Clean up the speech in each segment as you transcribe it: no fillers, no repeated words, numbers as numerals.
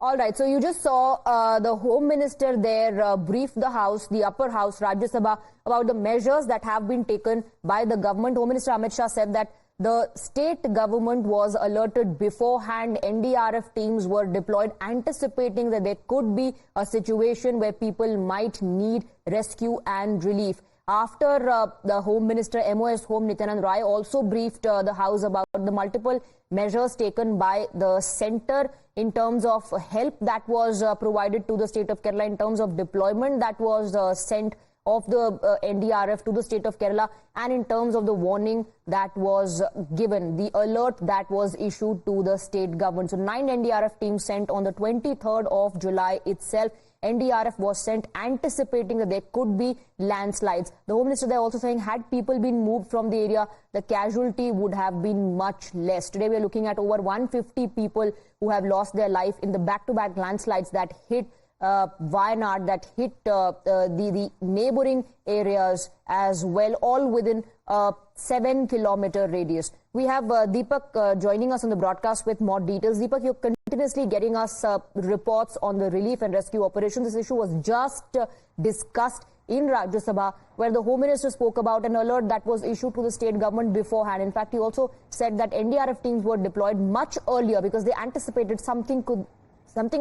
All right, so you just saw the Home Minister there brief the House, the upper house, Rajya Sabha, about the measures that have been taken by the government. Home Minister Amit Shah said that the state government was alerted beforehand. NDRF teams were deployed, anticipating that there could be a situation where people might need rescue and relief. After the Home Minister, MOS Home Nityanand Rai also briefed the House about the multiple measures taken by the centre in terms of help that was provided to the state of Kerala, in terms of deployment that was sent of the NDRF to the state of Kerala, and in terms of the warning that was given, the alert that was issued to the state government. So 9 NDRF teams sent on the 23rd of July itself. NDRF was sent anticipating that there could be landslides. The Home Minister there also saying had people been moved from the area, the casualty would have been much less. Today we are looking at over 150 people who have lost their life in the back-to-back landslides that hit Wayanad, that hit the neighboring areas as well, all within a 7-kilometer radius. We have Deepak joining us on the broadcast with more details. Deepak, you're continuously getting us reports on the relief and rescue operation. This issue was just discussed in Rajya Sabha, where the Home Minister spoke about an alert that was issued to the state government beforehand. In fact, he also said that NDRF teams were deployed much earlier because they anticipated something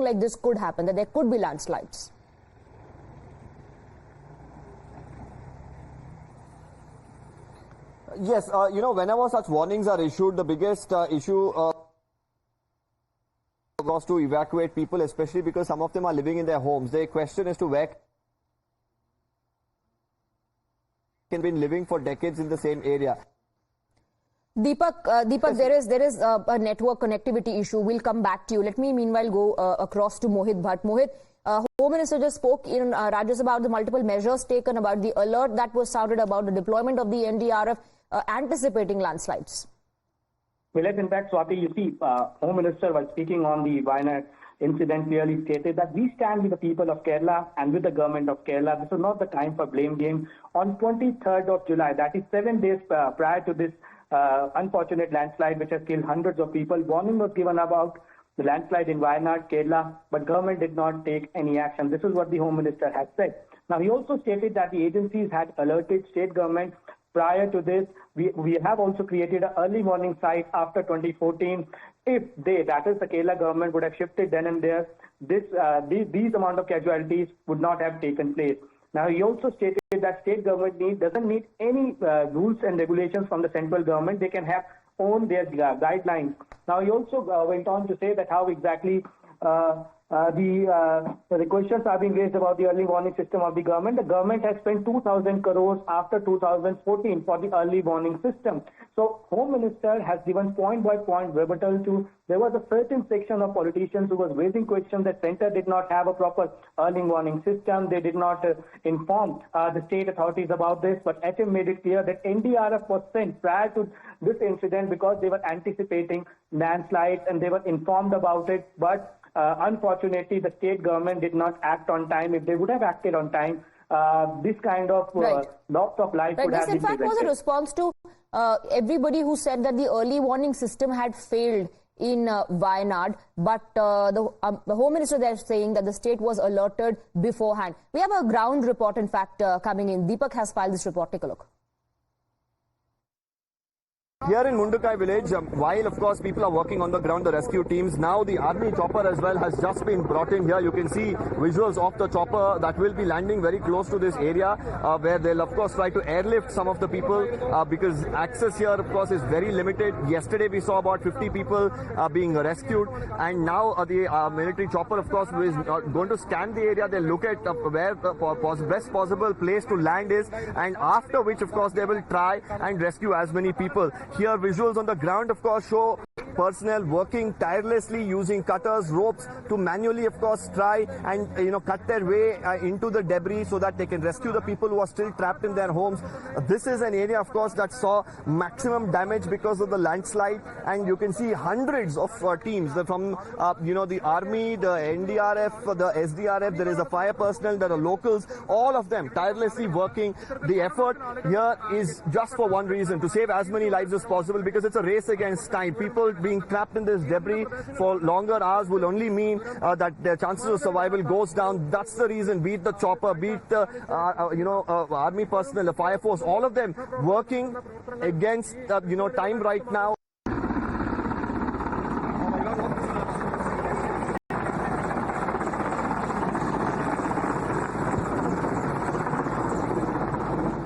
like this could happen, that there could be landslides. Yes, whenever such warnings are issued, the biggest issue was to evacuate people, especially because some of them are living in their homes. The question is to where can be living for decades in the same area. Deepak, yes. there is a network connectivity issue. We'll come back to you. Let me meanwhile go across to Mohit Bhatt. Mohit, Home Minister just spoke in Rajya Sabha about the multiple measures taken, about the alert that was sounded, about the deployment of the NDRF, anticipating landslides. Well, yes, in fact, Swati, you see, Home Minister was speaking on the Wayanad incident, clearly stated that we stand with the people of Kerala and with the government of Kerala. This is not the time for blame game. On 23rd of July, that is 7 days prior to this unfortunate landslide which has killed hundreds of people, warning was given about the landslide in Wayanad, Kerala, but government did not take any action. This is what the Home Minister has said. Now, he also stated that the agencies had alerted state government prior to this. We have also created an early warning site after 2014. If they, that is the Kerala government, would have shifted then and there, these amount of casualties would not have taken place. Now, he also stated that state government doesn't need any rules and regulations from the central government. They can have own their guidelines. Now, he also went on to say that how exactly the questions are being raised about the early warning system of the government. The government has spent 2,000 crores after 2014 for the early warning system. So, Home Minister has given point by point rebuttal to, there was a certain section of politicians who was raising questions that center did not have a proper early warning system. They did not inform the state authorities about this, but HM made it clear that NDRF was sent prior to this incident because they were anticipating landslides and they were informed about it, but unfortunately, the state government did not act on time. If they would have acted on time, this kind of loss of life would have been prevented. This, in fact, was a response to everybody who said that the early warning system had failed in Wayanad, but the Home Minister there saying that the state was alerted beforehand. We have a ground report, in fact, coming in. Deepak has filed this report. Take a look. Here in Mundukai village, while of course people are working on the ground, the rescue teams, now the army chopper as well has just been brought in here. You can see visuals of the chopper that will be landing very close to this area where they'll of course try to airlift some of the people because access here of course is very limited. Yesterday we saw about 50 people being rescued, and now the military chopper of course is going to scan the area. They'll look at where the best possible place to land is, and after which of course they will try and rescue as many people. Here visuals on the ground of course show personnel working tirelessly using cutters, ropes to manually of course try and cut their way into the debris so that they can rescue the people who are still trapped in their homes. This is an area of course that saw maximum damage because of the landslide, and you can see hundreds of teams from the army, the NDRF, the SDRF, there is a fire personnel, there are locals, all of them tirelessly working. The effort here is just for one reason, to save as many lives as possible, because it's a race against time. People people being trapped in this debris for longer hours will only mean that their chances of survival goes down. That's the reason, be it the chopper, be it the army personnel, the fire force, all of them working against time right now.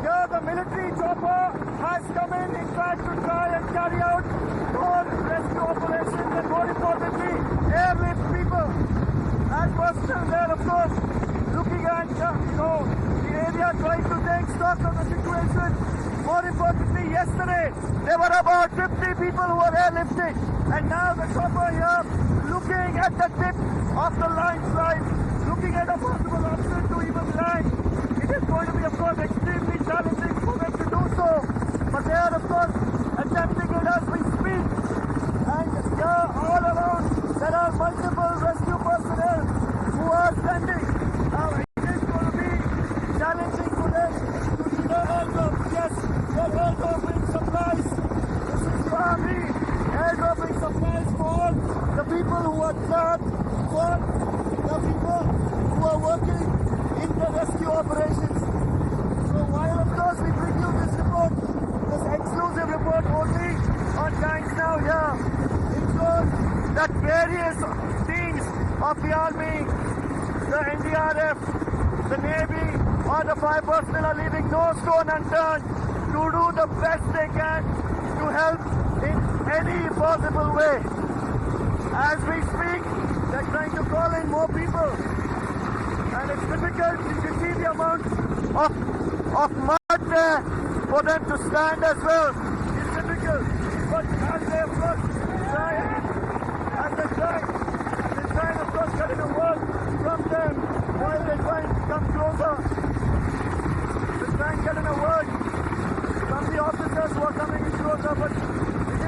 Here the military chopper has come in fact, to try and carry out more rescue operations and more importantly, airlift people. And personnel there, of course, looking at, the area, trying to take stock of the situation. More importantly, yesterday, there were about 50 people who were airlifted. And now the chopper here, looking at the tip of the landslide, looking at a possible option to even land. It is going to be, of course, extremely challenging for them to do so. But they are, of course, attempting it as we speak. And here, all around, there are multiple rescue personnel who are standing. Now, it is going to be challenging for them to either airdrop. Yes, they're airdropping supplies. This is the army airdropping supplies for the people who are trapped, for the people who are working in the rescue operations. So while, of course, we bring you this report, this exclusive report only on Times Now here, it shows that various teams of the army, the NDRF, the Navy, or the fire personnel are leaving no stone unturned to do the best they can to help in any possible way. As we speak, they're trying to call in more people. And it's difficult, you can see the amount of mud there for them to stand as well. It's difficult, but as they of course try, of course, getting a word from them while they're trying to come closer. They're trying to get in a word from the officers who are coming in closer, but it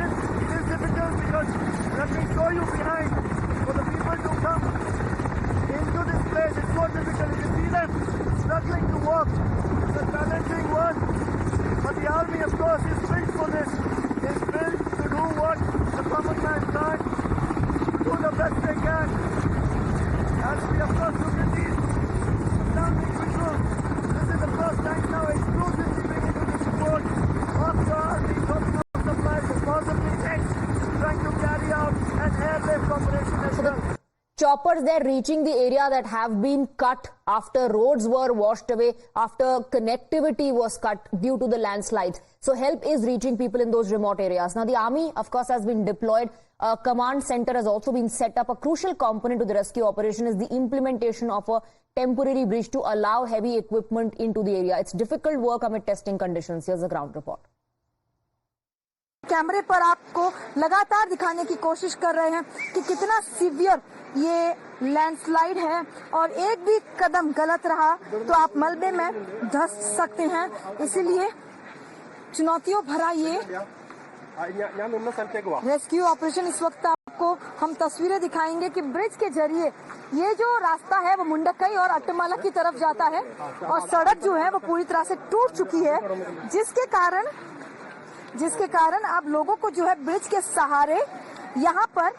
is difficult because let me show you behind for the people to come into this place. It's so difficult. You can see them struggling to walk. It's a challenging one. But the army, of course, is built for this. Is built to do what the common man can't, to do the best they can. As we, of course, look at these astounding visuals, this is the first time now exclusively bringing to this report of the army dropping off supplies and possibly next trying to carry out an airlift operation as well. Choppers there reaching the area that have been cut after roads were washed away, after connectivity was cut due to the landslides. So help is reaching people in those remote areas. Now the army, of course, has been deployed. A command center has also been set up. A crucial component to the rescue operation is the implementation of a temporary bridge to allow heavy equipment into the area. It's difficult work amid testing conditions. Here's a ground report. कैमरे पर आपको लगातार दिखाने की कोशिश कर रहे हैं कि कितना सीवियर ये लैंडस्लाइड है और एक भी कदम गलत रहा तो आप मलबे में धंस सकते हैं। इसीलिए चुनौतियों भरा ये रेस्क्यू ऑपरेशन। इस वक्त आपको हम तस्वीरें दिखाएंगे कि ब्रिज के जरिए ये जो रास्ता है वो मुंडकई और अट्टमाला की तरफ जाता है और सड़क जो है वो पूरी तरह से टूट चुकी है, जिसके कारण आप लोगों को जो है ब्रिज के सहारे यहाँ पर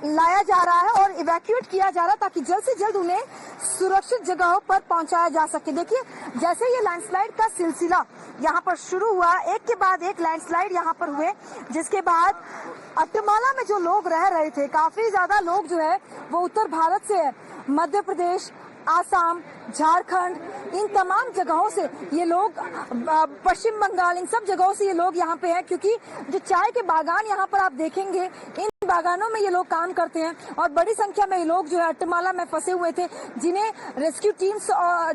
लाया जा रहा है और इवैक्यूएट किया जा रहा है ताकि जल्द से जल्द उन्हें सुरक्षित जगहों पर पहुंचाया जा सके। देखिए, जैसे ये लैंडस्लाइड का सिलसिला यहाँ पर शुरू हुआ, एक के बाद एक लैंडस्लाइड यहाँ पर हुए, जिसके बाद अट्टमाला में जो लोग रह रहे थे, काफी ज्यादा लोग जो है वो उत्तर भारत से है, मध्य प्रदेश, आसाम, झारखंड, इन तमाम जगहों से ये लोग, पश्चिम बंगाल, इन सब जगहों से ये लोग यहाँ पे हैं क्योंकि जो चाय के बागान यहाँ पर आप देखेंगे, इन बागानों में ये लोग काम करते हैं और बड़ी संख्या में ये लोग जो है अट्टमाला में फंसे हुए थे, जिन्हें रेस्क्यू टीम्स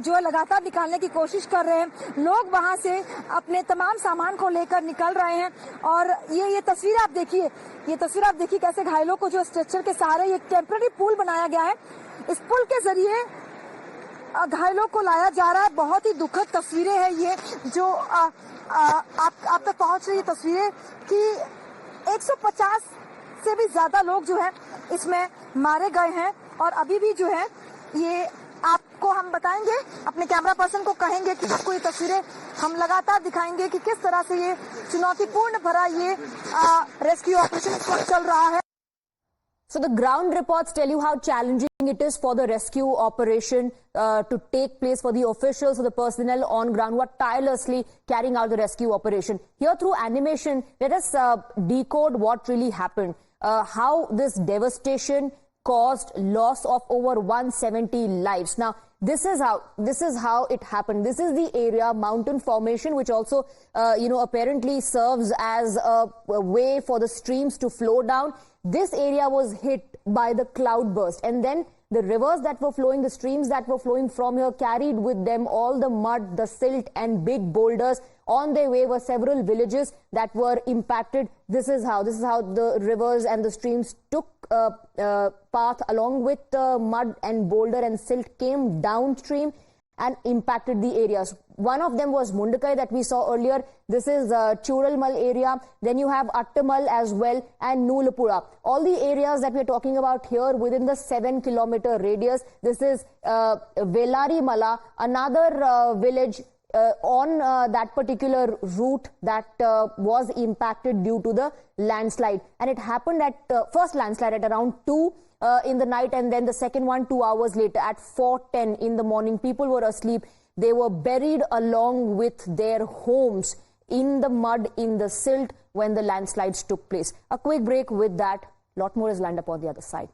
जो है लगातार निकालने की कोशिश कर रहे हैं। लोग वहां से अपने तमाम सामान को लेकर निकल रहे हैं और ये तस्वीर आप देखिए, कैसे घायलों को जो स्ट्रेचर के सहारे ये टेम्पररी पुल बनाया गया है, इस पुल के जरिए घायलों को लाया जा रहा है। बहुत ही दुखद तस्वीरें हैं ये जो आप तक पहुंच रही है तस्वीरें कि 150 से भी ज्यादा लोग जो है इसमें मारे गए हैं और अभी भी जो है ये आप आपको हम बताएंगे, अपने कैमरा पर्सन को कहेंगे कि आपको ये तस्वीरें हम लगातार दिखाएंगे कि किस तरह से ये चुनौतीपूर्ण भरा ये रेस्क्यू ऑपरेशन इस वक्त चल रहा है। So the ground reports tell you how challenging it is for the rescue operation to take place, for the officials, for the personnel on ground who are tirelessly carrying out the rescue operation. Here through animation, let us decode what really happened, how this devastation caused loss of over 170 lives. Now, this is how it happened. This is the area, mountain formation, which also, apparently serves as a way for the streams to flow down. This area was hit by the cloudburst, and then the rivers that were flowing, the streams that were flowing from here carried with them all the mud, the silt and big boulders. On their way were several villages that were impacted. This is how the rivers and the streams took path along with the mud and boulder and silt, came downstream and impacted the areas. One of them was Mundakai that we saw earlier. This is Churalmal area. Then you have Attamal as well and Nulapura. All the areas that we are talking about here within the 7-kilometer radius. This is Velari Mala, another village on that particular route that was impacted due to the landslide. And it happened at first landslide at around 2 in the night, and then the second one 2 hours later at 4:10 in the morning. People were asleep. They were buried along with their homes in the mud, in the silt when the landslides took place. A quick break with that. Lot more is lined up on the other side.